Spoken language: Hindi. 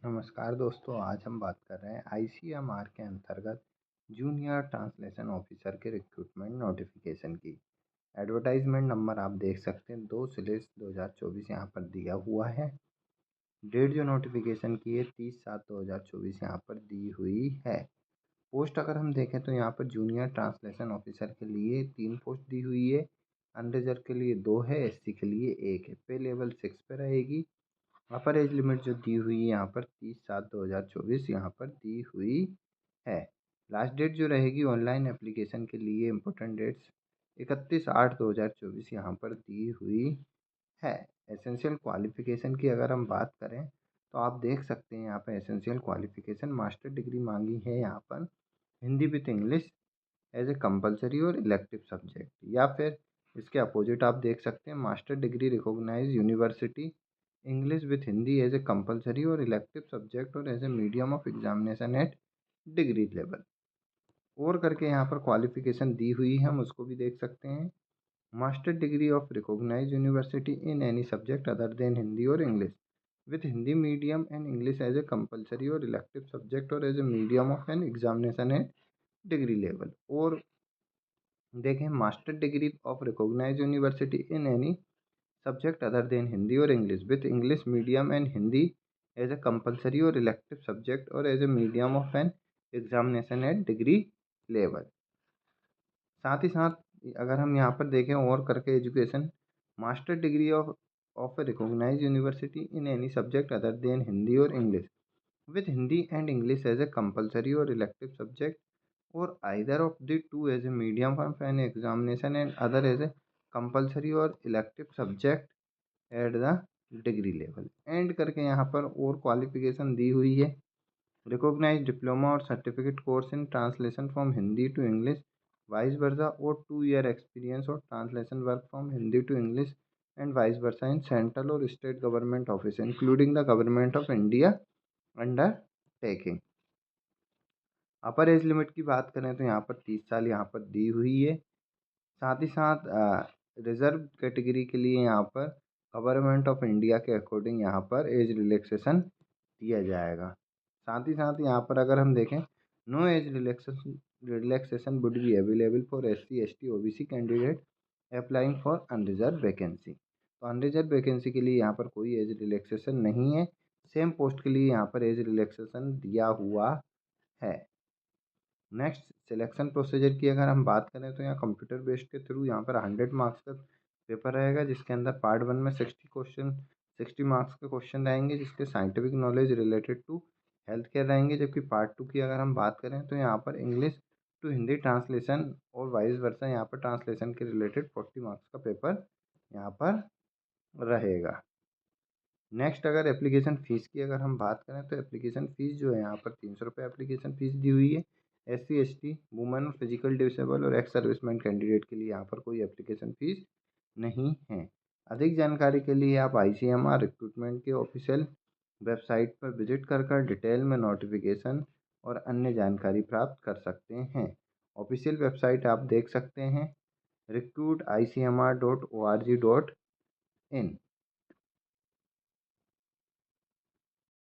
नमस्कार दोस्तों, आज हम बात कर रहे हैं आईसीएमआर के अंतर्गत जूनियर ट्रांसलेशन ऑफिसर के रिक्रूटमेंट नोटिफिकेशन की। एडवर्टाइजमेंट नंबर आप देख सकते हैं 2/2024 यहाँ पर दिया हुआ है। डेट जो नोटिफिकेशन की है 30/7/2024 यहाँ पर दी हुई है। पोस्ट अगर हम देखें तो यहाँ पर जूनियर ट्रांसलेशन ऑफिसर के लिए 3 पोस्ट दी हुई है, अनरिजर्व के लिए 2 है, एससी के लिए 1 है। पे लेवल 6 पे रहेगी। अपर एज लिमिट जो दी हुई है यहाँ पर 30/7/2024 यहाँ पर दी हुई है। लास्ट डेट जो रहेगी ऑनलाइन एप्लीकेशन के लिए इम्पोर्टेंट डेट्स 31/8/2024 यहाँ पर दी हुई है। एसेंशियल क्वालिफिकेशन की अगर हम बात करें तो आप देख सकते हैं यहाँ पर एसेंशियल क्वालिफिकेशन मास्टर डिग्री मांगी है यहाँ पर Hindi with English as a compulsory और इलेक्टिव सब्जेक्ट, या फिर इसके अपोजिट आप देख सकते हैं master degree recognise university English with Hindi as a compulsory और इलेक्टिव सब्जेक्ट और as a medium of examination at degree level. और करके यहाँ पर क्वालिफिकेशन दी हुई है, हम उसको भी देख सकते हैं। Master degree of recognize university in any subject other than Hindi or English with Hindi medium and English as a compulsory और इलेक्टिव सब्जेक्ट और as a medium of an examination at degree level. और देखें master degree of recognize university in any subject other than Hindi or English with English medium and Hindi as a compulsory और इलेक्टिव सब्जेक्ट और as a medium of an examination at degree level. साथ ही साथ अगर हम यहाँ पर देखें और करके education master degree of a recognize university in any subject other than Hindi or English with Hindi and English as a compulsory और elective subject or either of the two as a medium of an examination and other as a compulsory और elective subject at the degree level. And करके यहाँ पर और क्वालिफिकेशन दी हुई है recognize diploma or certificate course in translation from Hindi to English vice versa और 2 ईयर एक्सपीरियंस और translation work from Hindi to English and vice versa in central or state government office including the government of India undertaking. Upper age limit की बात करें तो यहाँ पर 30 साल यहाँ पर दी हुई है। साथ ही साथ रिजर्व कैटेगरी के लिए यहाँ पर गवर्नमेंट ऑफ इंडिया के अकॉर्डिंग यहाँ पर एज रिलैक्सेशन दिया जाएगा। साथ ही साथ यहाँ पर अगर हम देखें no age relaxation would be available for SC ST OBC candidate applying for unreserve vacancy. तो अनरिजर्व वैकेंसी के लिए यहाँ पर कोई एज रिलैक्सेशन नहीं है। सेम पोस्ट के लिए यहाँ पर एज रिलैक्सेशन दिया हुआ है। नेक्स्ट सिलेक्शन प्रोसीजर की अगर हम बात करें तो यहाँ कंप्यूटर बेस्ड के थ्रू यहाँ पर 100 मार्क्स का पेपर रहेगा, जिसके अंदर पार्ट 1 में 60 मार्क्स के क्वेश्चन रहेंगे, जिसके scientific knowledge related to health care रहेंगे। जबकि पार्ट 2 की अगर हम बात करें तो यहाँ पर इंग्लिश टू हिंदी ट्रांसलेशन और वाइस वर्सा यहाँ पर ट्रांसलेशन के रिलेटेड 40 मार्क्स का पेपर यहाँ पर रहेगा। नेक्स्ट अगर एप्लीकेशन फ़ीस की अगर हम बात करें तो एप्लीकेशन फ़ीस जो है यहाँ पर 300 रुपये एप्लीकेशन फ़ीस दी हुई है। SC ST वुमेन और फिजिकल डिसेबल और एक्स सर्विसमैन कैंडिडेट के लिए यहाँ पर कोई एप्लीकेशन फ़ीस नहीं है। अधिक जानकारी के लिए आप ICMR रिक्रूटमेंट के ऑफिशियल वेबसाइट पर विजिट कर डिटेल में नोटिफिकेशन और अन्य जानकारी प्राप्त कर सकते हैं। ऑफिशियल वेबसाइट आप देख सकते हैं recruiticmr.org.in।